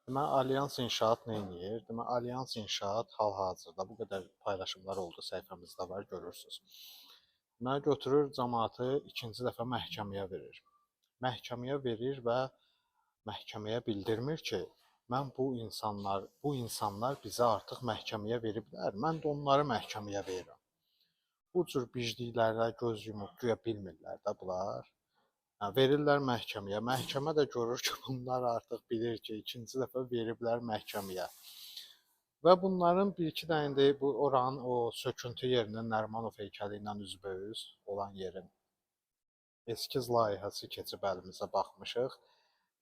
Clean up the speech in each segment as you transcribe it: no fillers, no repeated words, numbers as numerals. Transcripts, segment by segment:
Deməli, Alyans İnşaat neyniyir? Deməli, Alyans İnşaat hal-hazırda bu qədər paylaşımlar oldu, səhifəmizdə var, görürsüz. Deməli, götürür cəmaatı ikinci dəfə məhkəməyə verir. Məhkəməyə verir və məhkəməyə bildirmir ki, mən bu insanlar bizə artıq məhkəməyə veriblər, mən də onları məhkəməyə verirəm. Bu cür bicliklərə göz yumub güya bilmirlər də bunlar. Verirlər məhkəməyə. Məhkəmə də görür ki, bunlar artıq bilir ki, ikinci dəfə veriblər məhkəməyə. Və bunların bir-iki dənə də bu oranın o söküntü yerinin Nərimanov heykəli ilə üzbəüz olan yerin eskiz layihəsi keçib əlimizə baxmışıq.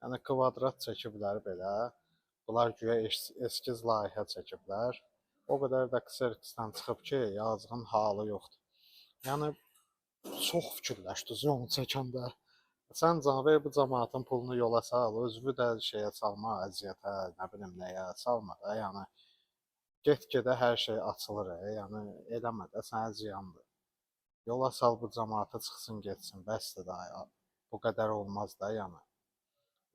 Yəni kvadrat çəkiblər belə. Bunlar güya eskiz layihə çəkiblər. O qədər də Xerox-dan çıxıb ki, yazığın halı yoxdur. Yəni çox fikirləşdiniz onu çəkəndə. Sən canver bu cəmaatın pulunu yola sal, özünü də şeyə salma, əziyyətə, nə bilim nəyə salma da, yəni get-gedə hər şey açılır, yəni eləmə də, sənə ziyandır. Yola sal bu cəmaatı çıxsın, getsin, bəsdir da, ya. Bu qədər olmaz da, yəni.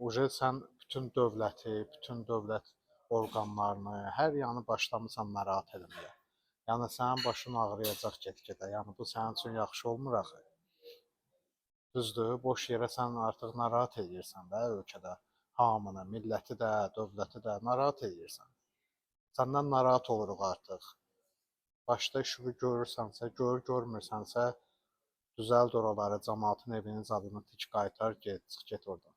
Uje sən bütün dövləti, bütün dövlət orqanlarını, hər yanı başlamısan narahat eləməyə. Yəni sənin başın ağrıyacaq get-gedə, yəni bu sənin üçün yaxşı olmur axı. Düzdür, boş yerə sən artıq narahat edirsən də ölkədə hamını, milləti də, dövləti də narahat edirsən. Səndən narahat oluruq artıq. Başda işığı görürsənsə, görmürsənsə, düzəld oraları, cəmaatın evinin zadını tik qaytar, get, çıx get oradan.